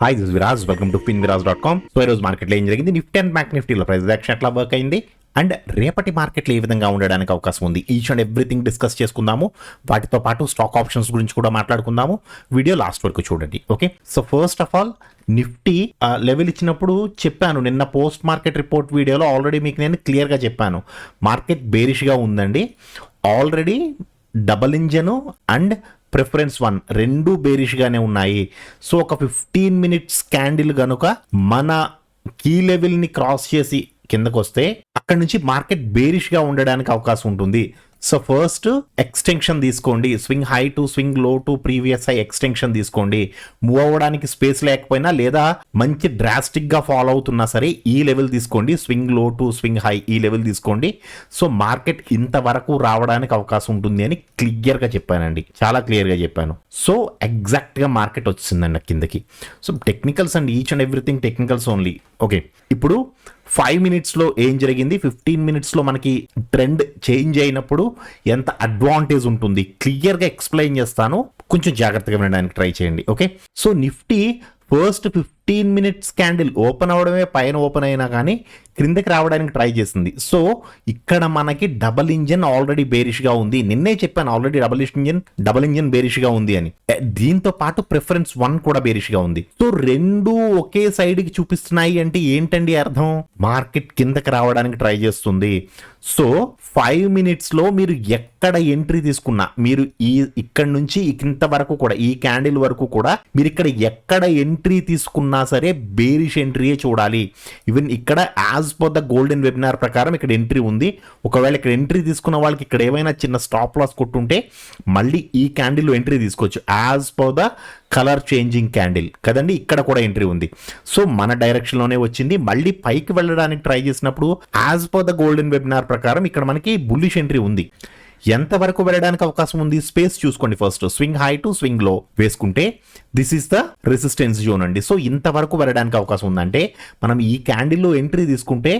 Hi this Viraj, welcome to finviraz.com. So ఈరోజు మార్కెట్లో ఏం జరిగింది, నిఫ్టీ అండ్ బ్యాంక్ నిఫ్టీలో ప్రైస్ యాక్షన్ ఎట్లా వర్క్ అయింది అండ్ రేపటి మార్కెట్లో ఏ విధంగా ఉండడానికి అవకాశం ఉంది, ఈచ్ అండ్ ఎవ్రీథింగ్ డిస్కస్ చేసుకుందాము. వాటితో పాటు స్టాక్ ఆప్షన్స్ గురించి కూడా మాట్లాడుకుందాము. వీడియో లాస్ట్ వరకు చూడండి. Okay, so first of all Nifty level ఇచ్చినప్పుడు చెప్పాను, నిన్న పోస్ట్ మార్కెట్ రిపోర్ట్ వీడియోలో ఆల్రెడీ మీకు నేను క్లియర్గా చెప్పాను, మార్కెట్ బేరిష్గా ఉందండి. Already double engine and preference 1 రెండు బేరిష్గానే ఉన్నాయి. సో ఒక 15 మినిట్స్ క్యాండిల్ గనుక మన కీ లెవెల్ని క్రాస్ చేసి కిందకు వస్తే అక్కడి నుంచి మార్కెట్ బేరిష్గా ఉండడానికి అవకాశం ఉంటుంది. సో ఫస్ట్ ఎక్స్టెన్షన్ తీసుకోండి, స్వింగ్ హై టు స్వింగ్ లో టు ప్రీవియస్ హై ఎక్స్టెన్షన్ తీసుకోండి. మూవ్ అవ్వడానికి స్పేస్ లేకపోయినా లేదా మంచి డ్రాస్టిక్ గా ఫాలో అవుతున్నా సరే ఈ లెవెల్ తీసుకోండి, స్వింగ్ లో టు స్వింగ్ హై ఈ లెవెల్ తీసుకోండి. సో మార్కెట్ ఇంతవరకు రావడానికి అవకాశం ఉంటుంది అని క్లియర్ గా చెప్పానండి, చాలా క్లియర్ గా చెప్పాను. సో ఎగ్జాక్ట్ గా మార్కెట్ వచ్చిందండి కిందకి. So technicals and each and everything technicals only. Okay, ఇప్పుడు 5 మినిట్స్లో ఏం జరిగింది, 15 మినిట్స్లో మనకి ట్రెండ్ చేంజ్ అయినప్పుడు ఎంత అడ్వాంటేజ్ ఉంటుంది క్లియర్గా ఎక్స్ప్లెయిన్ చేస్తాను, కొంచెం జాగ్రత్తగా వినడానికి ట్రై చేయండి. Okay, so Nifty first 15 minutes candle open అవడమే పైన ఓపెన్ అయినా కానీ క్రిందకి రావడానికి ట్రై చేసింది. సో ఇక్కడ మనకి డబల్ ఇంజన్ ఆల్రెడీ బేరిష్గా ఉంది. నిన్నే చెప్పాను ఆల్రెడీ డబల్ ఇంజన్ బేరిష్గా ఉంది అని. దీంతో పాటు ప్రిఫరెన్స్ 1 కూడా బేరిష్గా ఉంది. సో రెండు ఒకే సైడ్కి చూపిస్తున్నాయి అంటే ఏంటండి అర్థం, మార్కెట్ కిందకి రావడానికి ట్రై చేస్తుంది. సో 5 మినిట్స్లో మీరు ఎక్కడ ఎంట్రీ తీసుకున్నా, మీరు ఇక్కడ నుంచి ఇంత వరకు కూడా ఈ క్యాండిల్ వరకు కూడా మీరు ఇక్కడ ఎక్కడ ఎంట్రీ తీసుకున్నా సరే బేరిష్ ఎంట్రీయే చూడాలి. ఈవెన్ ఇక్కడ as per the golden webinar ప్రకారం ఇక్కడ ఎంట్రీ ఉంది. ఒకవేళ ఇక్కడ ఎంట్రీ తీసుకున్న వాళ్ళకి ఇక్కడ ఏమైనా చిన్న స్టాప్ లాస్ కొట్టుంటే మళ్ళీ ఈ క్యాండిల్లో ఎంట్రీ తీసుకోవచ్చు as per the colour changing candle కదండి. ఇక్కడ కూడా ఎంట్రీ ఉంది. సో మన డైరెక్షన్లోనే వచ్చింది. మళ్ళీ పైకి వెళ్ళడానికి ట్రై చేసినప్పుడు as per the golden webinar ప్రకారం ఇక్కడ మనకి బుల్లిష్ ఎంట్రీ ఉంది. ఎంతవరకు వెళ్ళడానికి అవకాశం ఉంది, స్పేస్ చూసుకోండి. First swing high to swing లో వేసుకుంటే this is the resistance zone అండి. సో ఇంతవరకు వెళ్ళడానికి అవకాశం ఉందంటే మనం ఈ క్యాండిల్లో ఎంట్రీ తీసుకుంటే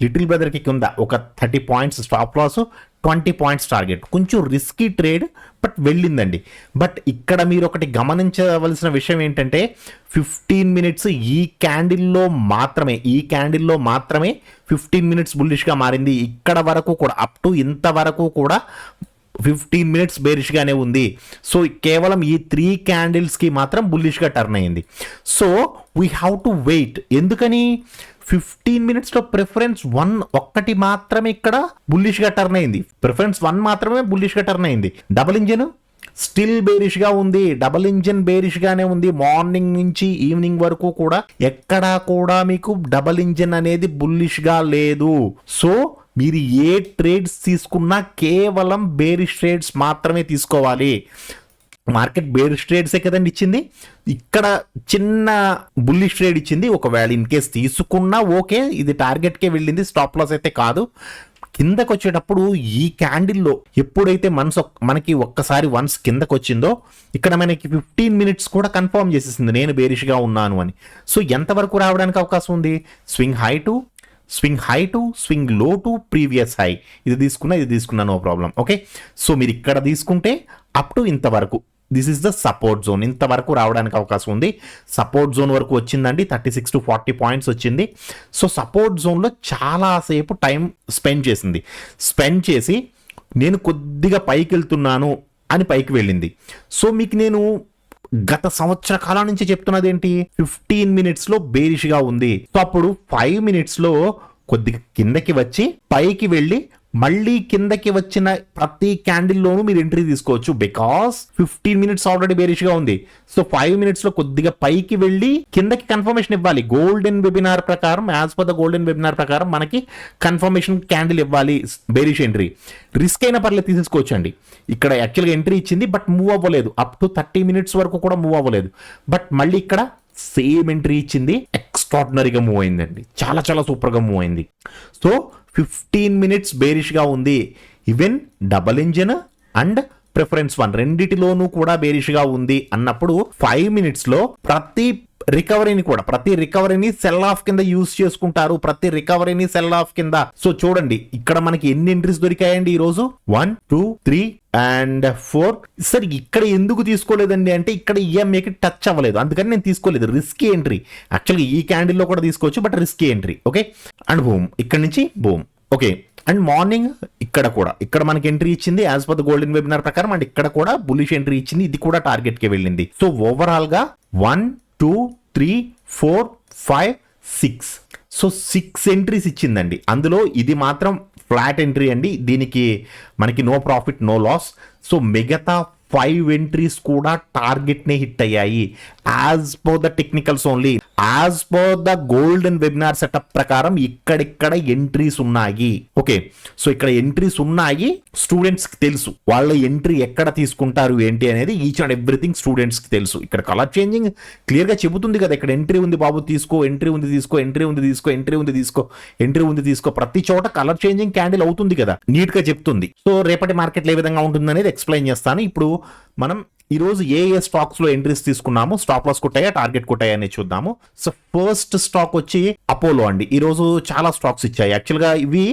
లిటిల్ బ్రదర్కి కింద ఒక 30 points stop loss, 20 points target. కొంచెం రిస్కీ ట్రేడ్ బట్ వెళ్ళిందండి. బట్ ఇక్కడ మీరు ఒకటి గమనించవలసిన విషయం ఏంటంటే 15 మినిట్స్ ఈ క్యాండిల్లో మాత్రమే 15 మినిట్స్ బుల్లిష్గా మారింది. ఇక్కడ వరకు కూడా అప్ టు ఇంతవరకు కూడా 15 మినిట్స్ బేరిష్గానే ఉంది. సో కేవలం ఈ 3 క్యాండిల్స్కి మాత్రం బుల్లిష్గా టర్న్ అయింది. So we have to wait. ఎందుకని 15 మినిట్స్లో ప్రిఫరెన్స్ 1 ఒక్కటి మాత్రమే ఇక్కడ బుల్లిష్గా టర్న్ అయింది. ప్రిఫరెన్స్ 1 మాత్రమే బుల్లిష్గా టర్న్ అయింది. డబుల్ ఇంజన్ స్టిల్ బేరిష్గా ఉంది. డబుల్ ఇంజన్ బేరిష్గానే ఉంది. మార్నింగ్ నుంచి ఈవినింగ్ వరకు కూడా ఎక్కడా కూడా మీకు డబుల్ ఇంజన్ అనేది బుల్లిష్గా లేదు. సో మీరు ఏ ట్రేడ్స్ తీసుకున్నా కేవలం బేరిష్ ట్రేడ్స్ మాత్రమే తీసుకోవాలి. మార్కెట్ బేరిష్ ట్రేడ్సే కదండి ఇచ్చింది, ఇక్కడ చిన్న బుల్లిష్ ట్రేడ్ ఇచ్చింది. ఒకవేళ ఇన్ కేస్ తీసుకున్నా ఓకే, ఇది టార్గెట్కే వెళ్ళింది, స్టాప్ లాస్ అయితే కాదు. కిందకు వచ్చేటప్పుడు ఈ క్యాండిల్లో ఎప్పుడైతే మనకి ఒక్కసారి వన్స్ కిందకు వచ్చిందో ఇక్కడ మనకి 15 మినిట్స్ కూడా కన్ఫర్మ్ చేసేసింది నేను బేరిష్గా ఉన్నాను అని. సో ఎంతవరకు రావడానికి అవకాశం ఉంది, స్వింగ్ హై టు స్వింగ్ లో టు ప్రీవియస్ హై. ఇది తీసుకున్నా నో ప్రాబ్లం. ఓకే, సో మీరు ఇక్కడ తీసుకుంటే అప్ టు ఇంతవరకు this is the support zone, ఇంతవరకు రావడానికి అవకాశం ఉంది. సపోర్ట్ జోన్ వరకు వచ్చిందండి, 36 to 40 పాయింట్స్ వచ్చింది. సో సపోర్ట్ జోన్లో చాలాసేపు టైం స్పెండ్ చేసి నేను కొద్దిగా పైకి వెళ్తున్నాను అని పైకి వెళ్ళింది. సో మీకు నేను గత సంవత్సర కాలం నుంచి చెప్తున్నది ఏంటి, 15 మినిట్స్లో బేరిష్గా ఉంది. సో అప్పుడు 5 మినిట్స్లో కొద్దిగా కిందకి వచ్చి పైకి వెళ్ళి మళ్ళీ కిందకి వచ్చిన ప్రతి క్యాండిల్లోనూ మీరు ఎంట్రీ తీసుకోవచ్చు. బికాస్ 15 మినిట్స్ ఆల్రెడీ బేరిష్గా ఉంది. సో 5 మినిట్స్లో కొద్దిగా పైకి వెళ్ళి కిందకి కన్ఫర్మేషన్ ఇవ్వాలి. గోల్డెన్ వెబినార్ ప్రకారం, as per the golden webinar ప్రకారం మనకి కన్ఫర్మేషన్ క్యాండిల్ ఇవ్వాలి. బేరిష్ ఎంట్రీ రిస్క్ అయినా పర్లేదు తీసుకోవచ్చు అండి. ఇక్కడ యాక్చువల్గా ఎంట్రీ ఇచ్చింది బట్ మూవ్ అవ్వలేదు. అప్ టు 30 మినిట్స్ వరకు కూడా మూవ్ అవ్వలేదు. బట్ మళ్ళీ ఇక్కడ సేమ్ ఎంట్రీ ఇచ్చింది, ఎక్స్ట్రాడినరీగా మూవ్ అయిందండి, చాలా చాలా సూపర్గా మూవ్ అయింది. సో 15 మినిట్స్ బేరిష్గా ఉంది. Even double engine and preference 1 రెండిటిలోనూ కూడా బేరిష్గా ఉంది అన్నప్పుడు 5 మినిట్స్లో ప్రతి రికవరీని కూడా, ప్రతి రికవరీని సెల్ ఆఫ్ కింద యూజ్ చేసుకుంటారు, ప్రతి రికవరీని సెల్ ఆఫ్ కింద. సో చూడండి ఇక్కడ మనకి ఎన్ని ఎంట్రీస్ దొరికాయండి ఈ రోజు, 1 2 3 అండ్ 4. సరే ఇక్కడ ఎందుకు తీసుకోలేదండి అంటే ఇక్కడ ఈఎంఐకి టచ్ అవ్వలేదు, అందుకని నేను తీసుకోలేదు. రిస్కీ ఎంట్రీ, యాక్చువల్గా ఈ క్యాండిల్లో కూడా తీసుకోవచ్చు, but risky entry. Okay, and boom, ఇక్కడ నుంచి బూమ్. ఓకే, అండ్ మార్నింగ్ ఇక్కడ మనకి ఎంట్రీ ఇచ్చింది as per the golden webinar ప్రకారం, అండ్ ఇక్కడ కూడా బులిష్ ఎంట్రీ ఇచ్చింది, ఇది కూడా టార్గెట్ కి వెళ్ళింది. సో ఓవరాల్ గా 1 2 3 4 5 6, సో 6 ఎంట్రీస్ ఇచ్చిందండి. అందులో ఇది మాత్రం ఫ్లాట్ ఎంట్రీ అండి, దీనికి మనకి no profit no loss. So మిగతా 5 ఎంట్రీస్ కూడా టార్గెట్ నే హిట్ అయ్యాయి as per the technicals only. As per the golden webinar setup ప్రకారం ఇక్కడిక్కడ ఎంట్రీస్ ఉన్నాయి. ఓకే, సో ఇక్కడ ఎంట్రీస్ ఉన్నాయి, స్టూడెంట్స్ కి తెలుసు వాళ్ళ ఎంట్రీ ఎక్కడ తీసుకుంటారు ఏంటి అనేది, ఈచ్ అండ్ ఎవ్రీథింగ్ స్టూడెంట్స్ కి తెలుసు. ఇక్కడ కలర్ చేంజింగ్ క్లియర్ గా చెబుతుంది కదా, ఇక్కడ ఎంట్రీ ఉంది బాబు తీసుకో, ఎంట్రీ ఉంది తీసుకో, ఎంట్రీ ఉంది తీసుకో, ఎంట్రీ ఉంది తీసుకో, ఎంట్రీ ఉంది తీసుకో, ప్రతి చోట కలర్ చేంజింగ్ క్యాండిల్ అవుతుంది కదా, నీట్ గా చెప్తుంది. సో రేపటి మార్కెట్ ఏ విధంగా ఉంటుంది అనేది ఎక్స్ప్లెయిన్ చేస్తాను. ఇప్పుడు మనం ఈ రోజు ఏ స్టాక్స్ లో ఎంట్రీస్ తీసుకున్నాము, స్టాప్ లాస్ కొట్టాయా, టార్గెట్ కొట్టాయా అనేది చూద్దాము. సో ఫస్ట్ స్టాక్ వచ్చి అపోలో అండి. ఈ రోజు చాలా స్టాక్స్ ఇచ్చాయి, యాక్చువల్ గా ఇవి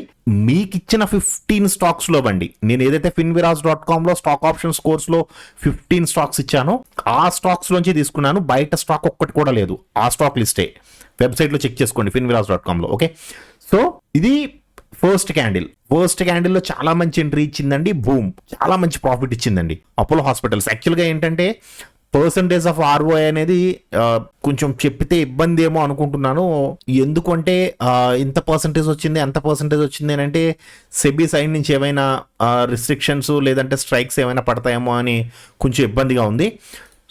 మీకు ఇచ్చిన 15 స్టాక్స్ లో బండి. నేను ఏదైతే finviras.com లో స్టాక్ ఆప్షన్స్ కోర్స్ లో 15 స్టాక్స్ ఇచ్చానో ఆ స్టాక్స్ లోంచి తీసుకున్నాను, బయట స్టాక్ ఒక్కటి కూడా లేదు, ఆ స్టాక్ లిస్టే వెబ్సైట్ లో చెక్ చేసుకోండి finviras.com లో. ఓకే, సో ఇది ఫస్ట్ క్యాండిల్లో చాలా మంచి ఎంట్రీ ఇచ్చిందండి, బూమ్, చాలా మంచి ప్రాఫిట్ ఇచ్చిందండి అపోలో హాస్పిటల్స్. యాక్చువల్గా ఏంటంటే పర్సంటేజ్ ఆఫ్ ఆర్ఓఐ అనేది కొంచెం చెప్పితే ఇబ్బంది ఏమో అనుకుంటున్నాను, ఎందుకంటే ఇంత పర్సంటేజ్ వచ్చింది అంత పర్సంటేజ్ వచ్చింది అని అంటే సెబీ సైడ్ నుంచి ఏమైనా రిస్ట్రిక్షన్స్ లేదంటే స్ట్రైక్స్ ఏమైనా పడతాయేమో అని కొంచెం ఇబ్బందిగా ఉంది.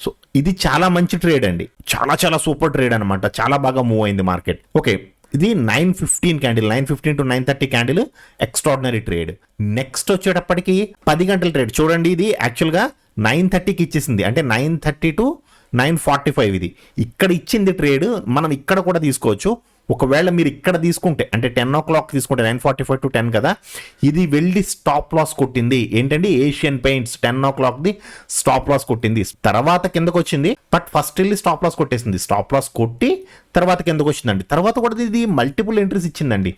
సో ఇది చాలా మంచి ట్రేడ్ అండి, చాలా సూపర్ ట్రేడ్ అనమాట, చాలా బాగా మూవ్ అయింది మార్కెట్. ఓకే, ఇది 9:15 candle, 9:15 to 9:30 candle extraordinary trade. Next వచ్చేటప్పటికి 10 గంటల ట్రేడ్ చూడండి, ఇది యాక్చువల్గా 9:30కి ఇచ్చేసింది, అంటే 9:30 to 9:45 ఇది ఇక్కడ ఇచ్చింది ట్రేడ్. మనం ఇక్కడ కూడా తీసుకోవచ్చు, ఒకవేళ మీరు ఇక్కడ తీసుకుంటే అంటే 10 o'clock తీసుకుంటే 9:45 to 10 కదా, ఇది వెళ్ళి స్టాప్ లాస్ కొట్టింది. ఏంటండి, Asian Paints 10 o'clock the stop loss కొట్టింది, తర్వాత కిందకు వచ్చింది, బట్ ఫస్ట్ వెళ్ళి స్టాప్ లాస్ కొట్టేసింది, స్టాప్ లాస్ కొట్టి తర్వాత కిందకు వచ్చిందండి. తర్వాత కూడా ఇది మల్టిపుల్ ఎంట్రీస్ ఇచ్చిందండి,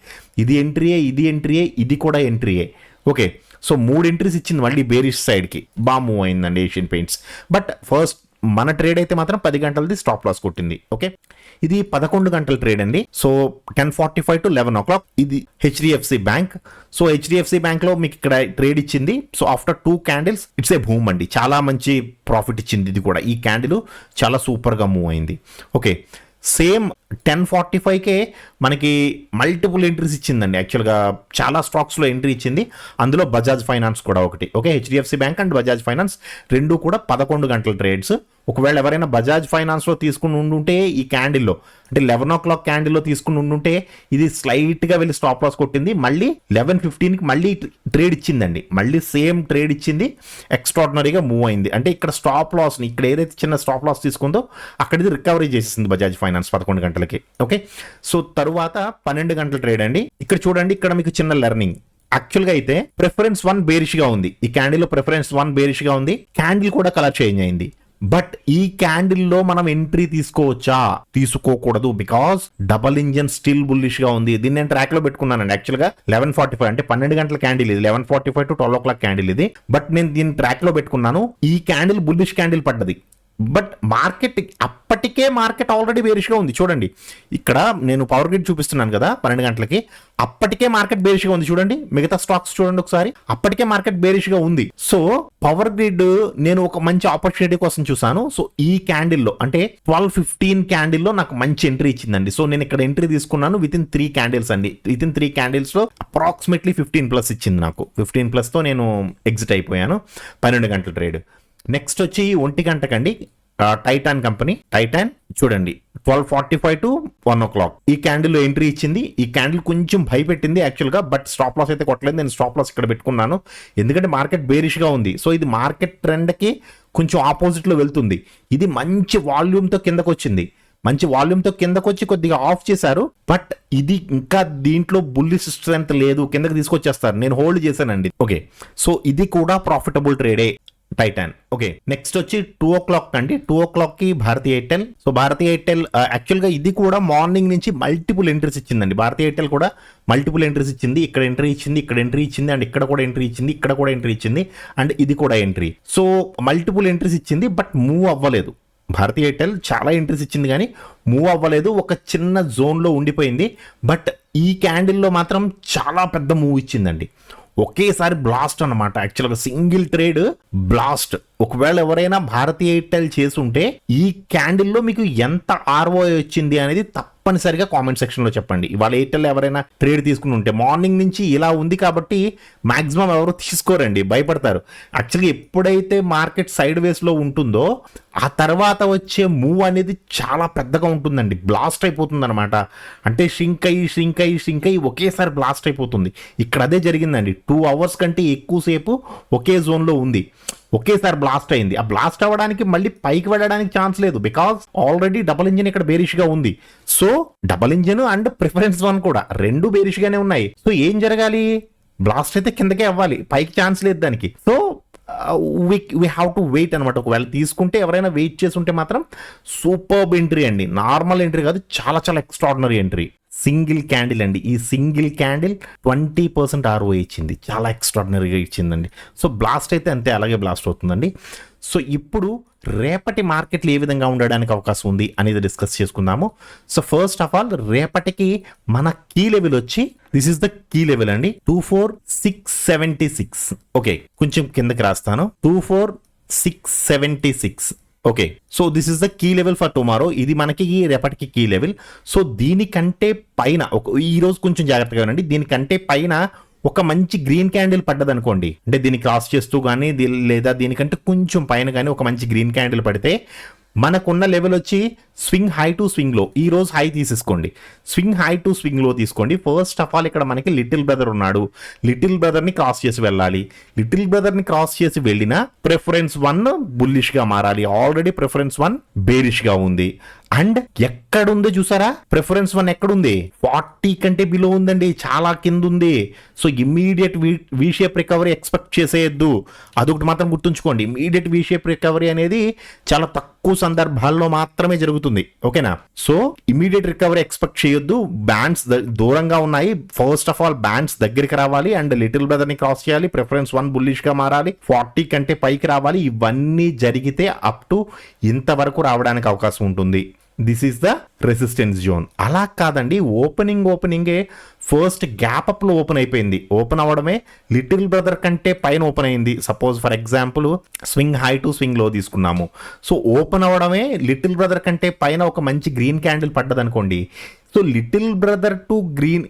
ఇది ఎంట్రీయే, ఇది ఎంట్రీయే, ఇది కూడా ఎంట్రీయే. ఓకే, సో 3 ఎంట్రీస్ ఇచ్చింది మళ్ళీ బేరిష్ సైడ్కి, బాగా మూవ్ అయిందండి ఏషియన్ పెయింట్స్. బట్ ఫస్ట్ మన ట్రేడ్ అయితే మాత్రం 10 గంటలది స్టాప్ లాస్ కొట్టింది. ఓకే, ఇది 11 గంటల ట్రేడ్ అండి. సో 10:45 to 11 o'clock ఇది HDFC bank. So HDFC bank లో మీకు ఇక్కడ ట్రేడ్ ఇచ్చింది. So after 2 candles it's a boom అండి, చాలా మంచి ప్రాఫిట్ ఇచ్చింది. ఇది కూడా ఈ క్యాండిల్ చాలా సూపర్ గా మూవ్ అయింది. ఓకే, సేమ్ 10:45కే మనకి మల్టిపుల్ ఎంట్రీస్ ఇచ్చిందండి, యాక్చువల్గా చాలా స్టాక్స్లో ఎంట్రీ ఇచ్చింది, అందులో బజాజ్ ఫైనాన్స్ కూడా ఒకటి. Okay, HDFC bank and Bajaj finance రెండు కూడా 11 గంటల ట్రేడ్స్. ఒకవేళ ఎవరైనా బజాజ్ ఫైనాన్స్లో తీసుకుని ఉండుంటే ఈ క్యాండిల్లో అంటే 11 o'clock క్యాండిల్లో తీసుకుని ఉండుంటే ఇది స్లైట్గా వెళ్ళి స్టాప్ లాస్ కొట్టింది, మళ్ళీ 11:15కి మళ్ళీ ట్రేడ్ ఇచ్చిందండి, మళ్ళీ సేమ్ ట్రేడ్ ఇచ్చింది, ఎక్స్ట్రాడినరీగా మూవ్ అయింది. అంటే ఇక్కడ స్టాప్ లాస్ని ఇక్కడ ఏదైతే చిన్న స్టాప్ లాస్ తీసుకుందో అక్కడిది రికవరీ చేసేసింది బజాజ్ ఫైనాన్స్ 11 గంటలకి. ఓకే, సో తరువాత 12 గంటల ట్రేడ్ అండి. ఇక్కడ చూడండి, ఇక్కడ మీకు చిన్న లెర్నింగ్. యాక్చువల్గా అయితే ప్రిఫరెన్స్ 1 బేరిష్ గా ఉంది, ఈ క్యాండిల్లో ప్రిఫరెన్స్ 1 బేరిష్ గా ఉంది, క్యాండిల్ కూడా కలర్ చేంజ్ అయింది. బట్ ఈ క్యాండిల్లో మనం ఎంట్రీ తీసుకోవచ్చా, తీసుకోకూడదు, because double engine still bullish గా ఉంది. దీన్ని నేను ట్రాక్ లో పెట్టుకున్నానండి, యాక్చువల్గా 11:45 అంటే 12 గంటల క్యాండిల్ ఇది, 11:45 to 12 o'clock క్యాండిల్ ఇది, బట్ నేను దీన్ని ట్రాక్ లో పెట్టుకున్నాను. ఈ క్యాండిల్ బుల్లిష్ క్యాండిల్ పడ్డది, బట్ అప్పటికే మార్కెట్ ఆల్రెడీ బేరిష్గా ఉంది. చూడండి, ఇక్కడ నేను పవర్ గ్రిడ్ చూపిస్తున్నాను కదా 12 గంటలకి, అప్పటికే మార్కెట్ బేరిష్గా ఉంది. చూడండి మిగతా స్టాక్స్ చూడండి ఒకసారి, అప్పటికే మార్కెట్ బేరిష్గా ఉంది. సో పవర్ గ్రిడ్ నేను ఒక మంచి ఆపర్చునిటీ కోసం చూసాను. సో ఈ క్యాండిల్లో అంటే 12:15 క్యాండిల్లో నాకు మంచి ఎంట్రీ ఇచ్చిందండి. సో నేను ఇక్కడ ఎంట్రీ తీసుకున్నాను విత్ ఇన్ 3 క్యాండిల్స్ అండి. విత్ ఇన్ 3 క్యాండిల్స్ లో అప్రాక్సిమేట్లీ 15+ ఇచ్చింది నాకు. 15+ తో నేను ఎగ్జిట్ అయిపోయాను 12 గంటల ట్రేడ్. నెక్స్ట్ వచ్చి 1 గంటకండి టైటాన్ కంపెనీ. టైటాన్ చూడండి 12:45 to 1 o'clock ఈ క్యాండిల్ లో ఎంట్రీ ఇచ్చింది. ఈ క్యాండిల్ కొంచెం భయపెట్టింది యాక్చువల్గా, బట్ స్టాప్ లాస్ అయితే కొట్టలేదు. నేను స్టాప్ లాస్ ఇక్కడ పెట్టుకున్నాను ఎందుకంటే మార్కెట్ బేరిష్ గా ఉంది. సో ఇది మార్కెట్ ట్రెండ్ కి కొంచెం ఆపోజిట్ లో వెళ్తుంది. ఇది మంచి వాల్యూమ్ తో కిందకు వచ్చింది, మంచి వాల్యూమ్తో కిందకు వచ్చి కొద్దిగా ఆఫ్ చేశారు, బట్ ఇది ఇంకా దీంట్లో బుల్లిష్ స్ట్రెంత్ లేదు, కిందకి తీసుకొచ్చేస్తారు. నేను హోల్డ్ చేశానండి. ఓకే, సో ఇది కూడా ప్రాఫిటబుల్ ట్రేడే. టైటాన్. ఓకే, నెక్స్ట్ వచ్చి 2 o'clock అండి. 2 o'clock కి భారతీ ఎయిర్టెల్. సో భారతీ ఎయిర్టెల్ యాక్చువల్గా ఇది కూడా మార్నింగ్ నుంచి మల్టిపుల్ ఎంట్రీస్ ఇచ్చిందండి. భారతీ ఎయిర్టెల్ కూడా మల్టిపుల్ ఎంట్రీస్ ఇచ్చింది. ఇక్కడ ఎంట్రీ ఇచ్చింది, ఇక్కడ ఎంట్రీ ఇచ్చింది, అండ్ ఇక్కడ కూడా ఎంట్రీ ఇచ్చింది, ఇక్కడ కూడా ఎంట్రీ ఇచ్చింది, అండ్ ఇది కూడా ఎంట్రీ. సో మల్టిపుల్ ఎంట్రీస్ ఇచ్చింది, బట్ మూవ్ అవ్వలేదు. భారతీ ఎయిర్టెల్ చాలా ఎంట్రీస్ ఇచ్చింది కానీ మూవ్ అవ్వలేదు, ఒక చిన్న జోన్లో ఉండిపోయింది. బట్ ఈ క్యాండిల్లో మాత్రం చాలా పెద్ద మూవ్ ఇచ్చిందండి. ఒకేసారి బ్లాస్ట్ అనమాట. యాక్చువల్గా సింగిల్ ట్రేడ్ బ్లాస్ట్. ఒకవేళ ఎవరైనా భారతీ ఎయిర్టెల్ చేసుంటే ఈ క్యాండిల్లో మీకు ఎంత ఆర్ఓఐ వచ్చింది అనేది తప్పనిసరిగా కామెంట్ సెక్షన్లో చెప్పండి. ఇవాళ ఎయిర్టెల్ ఎవరైనా ట్రేడ్ తీసుకుని ఉంటే మార్నింగ్ నుంచి ఇలా ఉంది కాబట్టి మాక్సిమం ఎవరు తీసుకోరండి, భయపడతారు. యాక్చువల్గా ఎప్పుడైతే మార్కెట్ సైడ్ వేస్లో ఉంటుందో ఆ తర్వాత వచ్చే మూవ్ అనేది చాలా పెద్దగా ఉంటుందండి, బ్లాస్ట్ అయిపోతుంది అనమాట. అంటే ష్రింక్ అయ్యి ఒకేసారి బ్లాస్ట్ అయిపోతుంది. ఇక్కడ అదే జరిగిందండి. 2 hours కంటే ఎక్కువసేపు ఒకే జోన్లో ఉంది, ఒకేసారి బ్లాస్ట్ అయింది. ఆ బ్లాస్ట్ అవ్వడానికి మళ్ళీ పైకి వెళ్ళడానికి ఛాన్స్ లేదు, బికాస్ ఆల్రెడీ డబుల్ ఇంజిన్ ఇక్కడ బేరిష్గా ఉంది. So double engine and preference one కూడా రెండు బేరిష్గానే ఉన్నాయి. సో ఏం జరగాలి? బ్లాస్ట్ అయితే కిందకే అవ్వాలి, పైకి ఛాన్స్ లేదు దానికి. So we have to wait అనమాట. ఒకవేళ తీసుకుంటే ఎవరైనా వెయిట్ చేసి ఉంటే మాత్రం సూపర్బ్ ఎంట్రీ అండి. నార్మల్ ఎంట్రీ కాదు, చాలా చాలా ఎక్స్ట్రాడినరీ ఎంట్రీ. సింగిల్ క్యాండిల్ అండి. ఈ సింగిల్ క్యాండిల్ 20% ఆర్ఓ ఇచ్చింది, చాలా ఎక్స్ట్రాడినరీగా ఇచ్చిందండి. సో బ్లాస్ట్ అయితే అంతే, అలాగే బ్లాస్ట్ అవుతుందండి. సో ఇప్పుడు రేపటి మార్కెట్లు ఏ విధంగా ఉండడానికి అవకాశం ఉంది అనేది డిస్కస్ చేసుకుందాము. సో ఫస్ట్ ఆఫ్ ఆల్ రేపటికి మన కీ లెవెల్ వచ్చి this is the key level అండి, 24676. ఓకే, కొంచెం కిందకి రాస్తాను, 24676. Okay, so this is the key level for tomorrow. ఇది మనకి రేపటికి కీ లెవెల్. సో దీనికంటే పైన ఈ రోజు కొంచెం జాగ్రత్తగా ఉండండి. దీనికంటే పైన ఒక మంచి గ్రీన్ క్యాండిల్ పడ్డది అనుకోండి, అంటే దీన్ని క్రాస్ చేస్తూ కానీ లేదా దీనికంటే కొంచెం పైన కానీ ఒక మంచి గ్రీన్ క్యాండిల్ పడితే మనకున్న లెవెల్ వచ్చి స్వింగ్ హై టు స్వింగ్ లో. ఈ రోజు హై తీసేసుకోండి, స్వింగ్ హై టు స్వింగ్ లో తీసుకోండి. ఫస్ట్ ఆఫ్ ఆల్ ఇక్కడ మనకి లిటిల్ బ్రదర్ ఉన్నాడు, లిటిల్ బ్రదర్ ని క్రాస్ చేసి వెళ్ళాలి. లిటిల్ బ్రదర్ ని క్రాస్ చేసి వెళ్ళిన ప్రిఫరెన్స్ 1 బుల్లిష్ గా మారాలి. ఆల్రెడీ ప్రిఫరెన్స్ 1 బేరిష్ గా ఉంది. అండ్ ఎక్కడుందో చూసారా, ప్రిఫరెన్స్ 1 ఎక్కడుంది? 40 కంటే బిలో ఉందండి, చాలా కింద ఉంది. So immediate V shape recovery expect చేసేయద్దు, అదొకటి మాత్రం గుర్తుంచుకోండి. ఇమ్మీడియట్ వి షేప్ రికవరీ అనేది చాలా తక్కువ సందర్భాల్లో మాత్రమే జరుగుతుంది, ఓకేనా? సో ఇమ్మీడియట్ రికవరీ ఎక్స్పెక్ట్ చేయొద్దు. బ్యాండ్స్ దూరంగా ఉన్నాయి. ఫస్ట్ ఆఫ్ ఆల్ బ్యాండ్స్ దగ్గరికి రావాలి అండ్ లిటిల్ బ్రదర్ ని క్రాస్ చేయాలి. ప్రిఫరెన్స్ 1 బుల్లిష్ గా మారాలి, 40 కంటే పైకి రావాలి. ఇవన్నీ జరిగితే అప్ టు ఇంతవరకు రావడానికి అవకాశం ఉంటుంది. This is the resistance zone. అలా కాదండి, ఓపెనింగే ఫస్ట్ గ్యాప్ అప్ లో ఓపెన్ అయిపోయింది. ఓపెన్ అవ్వడమే లిటిల్ బ్రదర్ కంటే పైన ఓపెన్ అయింది. Suppose for example swing high to swing లో తీసుకున్నాము. సో ఓపెన్ అవ్వడమే లిటిల్ బ్రదర్ కంటే పైన ఒక మంచి గ్రీన్ క్యాండిల్ పడ్డది అనుకోండి. So little brother to green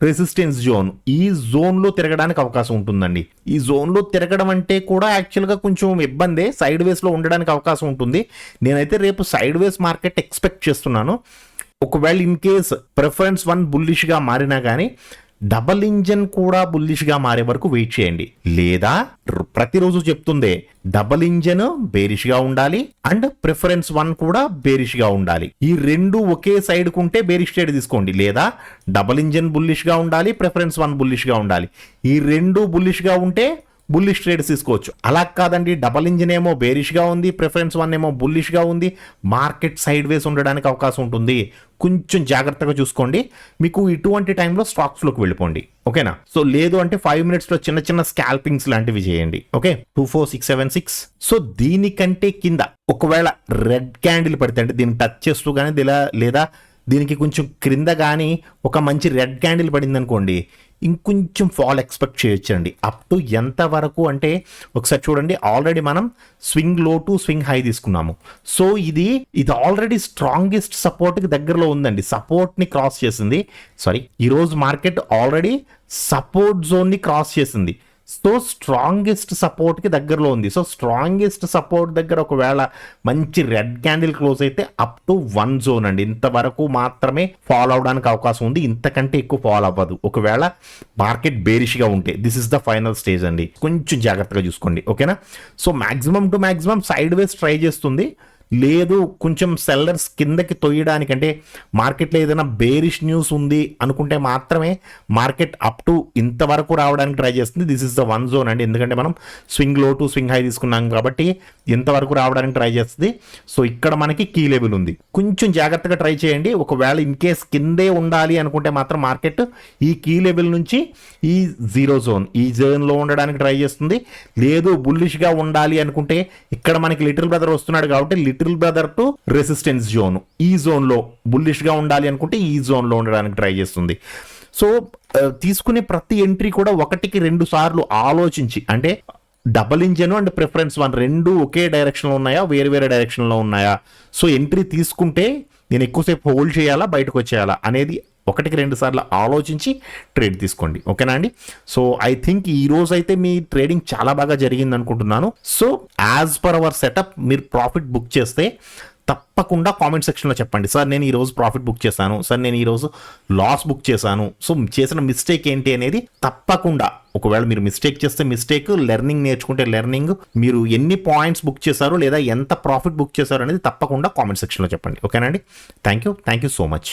resistance zone, ఈ జోన్ లో తిరగడానికి అవకాశం ఉంటుందండి. ఈ జోన్ లో తిరగడం అంటే కూడా యాక్చువల్గా కొంచెం ఇబ్బందే, సైడ్ వేస్ లో ఉండడానికి అవకాశం ఉంటుంది. నేనైతే రేపు సైడ్ వేస్ మార్కెట్ ఎక్స్పెక్ట్ చేస్తున్నాను. ఒకవేళ ఇన్ కేస్ ప్రిఫరెన్స్ 1 బుల్లిష్ గా మారినా కానీ డబల్ ఇంజన్ కూడా బుల్లిష్ గా మారే వరకు వెయిట్ చేయండి. లేదా ప్రతిరోజు చెప్తుందే డబల్ ఇంజన్ బేరిష్ గా ఉండాలి అండ్ ప్రిఫరెన్స్ 1 కూడా బేరిష్ గా ఉండాలి. ఈ రెండు ఒకే సైడ్ కుంటే బేరిష్ ట్రేడ్ తీసుకోండి. లేదా డబల్ ఇంజన్ బుల్లిష్ గా ఉండాలి, ప్రిఫరెన్స్ 1 బుల్లిష్ గా ఉండాలి. ఈ రెండు బుల్లిష్ గా ఉంటే బుల్లిష్ ట్రేడ్స్ తీసుకోవచ్చు. అలా కాదండి, డబల్ ఇంజిన్ ఏమో బేరిష్ గా ఉంది, ప్రిఫరెన్స్ 1 ఏమో బుల్లిష్ గా ఉంది, మార్కెట్ సైడ్ వేస్ ఉండడానికి అవకాశం ఉంటుంది. కొంచెం జాగ్రత్తగా చూసుకోండి. మీకు ఇటువంటి టైంలో స్టాక్స్ లోకి వెళ్ళిపోండి, ఓకేనా? సో లేదు అంటే 5 minutes లో చిన్న చిన్న స్కాల్పింగ్స్ లాంటివి చేయండి. ఓకే, 24676. సో దీనికంటే కింద ఒకవేళ రెడ్ క్యాండిల్ పడితే, అంటే దీన్ని టచ్ చేస్తూ కానీ లేదా దీనికి కొంచెం క్రింద కానీ ఒక మంచి రెడ్ క్యాండిల్ పడింది అనుకోండి, ఇంకొంచెం ఫాల్ ఎక్స్పెక్ట్ చేయొచ్చండి. అప్ టు ఎంత వరకు అంటే ఒకసారి చూడండి, ఆల్రెడీ మనం స్వింగ్ లో టు స్వింగ్ హై తీసుకున్నాము. సో ఇది ఆల్రెడీ స్ట్రాంగెస్ట్ సపోర్ట్కి దగ్గరలో ఉందండి. సపోర్ట్ని క్రాస్ చేసింది. ఈరోజు మార్కెట్ ఆల్రెడీ సపోర్ట్ జోన్ని క్రాస్ చేసింది. సో స్ట్రాంగెస్ట్ సపోర్ట్కి దగ్గరలో ఉంది. సో స్ట్రాంగెస్ట్ సపోర్ట్ దగ్గర ఒకవేళ మంచి రెడ్ క్యాండిల్ క్లోజ్ అయితే అప్ టు 1 జోన్ అండి. ఇంతవరకు మాత్రమే ఫాలో అవడానికి అవకాశం ఉంది, ఇంతకంటే ఎక్కువ ఫాలో అవ్వదు. ఒకవేళ మార్కెట్ బేరిష్గా ఉంటే this is the final stage అండి. కొంచెం జాగ్రత్తగా చూసుకోండి, ఓకేనా? So maximum to maximum side ways try చేస్తుంది. లేదు కొంచెం సెల్లర్స్ కిందకి తొయ్యడానికి, అంటే మార్కెట్లో ఏదైనా బేరిష్ న్యూస్ ఉంది అనుకుంటే మాత్రమే మార్కెట్ అప్ టు ఇంతవరకు రావడానికి ట్రై చేస్తుంది. This is the one zone అండి, ఎందుకంటే మనం స్వింగ్ లో టు స్వింగ్ హై తీసుకున్నాం కాబట్టి ఇంతవరకు రావడానికి ట్రై చేస్తుంది. సో ఇక్కడ మనకి కీ లెవెల్ ఉంది, కొంచెం జాగ్రత్తగా ట్రై చేయండి. ఒకవేళ ఇన్ కేస్ కిందే ఉండాలి అనుకుంటే మాత్రం మార్కెట్ ఈ కీ లెవెల్ నుంచి ఈ జీరో జోన్, ఈ జోన్లో ఉండడానికి ట్రై చేస్తుంది. లేదు బుల్లిష్గా ఉండాలి అనుకుంటే ఇక్కడ మనకి లిటిల్ బ్రదర్ వస్తున్నాడు కాబట్టి little brother to resistance zone, ఈ జోన్లో బుల్లిష్గా ఉండాలి అనుకుంటే ఈ జోన్లో ఉండడానికి ట్రై చేస్తుంది. సో తీసుకునే ప్రతి ఎంట్రీ కూడా 1-2 సార్లు ఆలోచించి, అంటే double engine and preference one రెండు ఒకే డైరెక్షన్లో ఉన్నాయా, వేరే వేరే డైరెక్షన్లో ఉన్నాయా, సో ఎంట్రీ తీసుకుంటే నేను ఎక్కువసేపు హోల్డ్ చేయాలా బయటకు వచ్చేయాలా అనేది 1-2 సార్లు ఆలోచించి ట్రేడ్ తీసుకోండి. ఓకేనా అండి? సో ఐ థింక్ ఈ రోజు అయితే మీ ట్రేడింగ్ చాలా బాగా జరిగింది అనుకుంటున్నాను. So as per our setup మీరు ప్రాఫిట్ బుక్ చేస్తే తప్పకుండా కామెంట్ సెక్షన్లో చెప్పండి, సార్ నేను ఈరోజు ప్రాఫిట్ బుక్ చేశాను, సార్ నేను ఈరోజు లాస్ బుక్ చేశాను, సో చేసిన మిస్టేక్ ఏంటి అనేది తప్పకుండా. ఒకవేళ మీరు మిస్టేక్ చేస్తే మిస్టేక్, లెర్నింగ్ నేర్చుకుంటే లెర్నింగ్, మీరు ఎన్ని పాయింట్స్ బుక్ చేశారు లేదా ఎంత ప్రాఫిట్ బుక్ చేశారు అనేది తప్పకుండా కామెంట్ సెక్షన్లో చెప్పండి. ఓకేనా అండి? Thank you so much.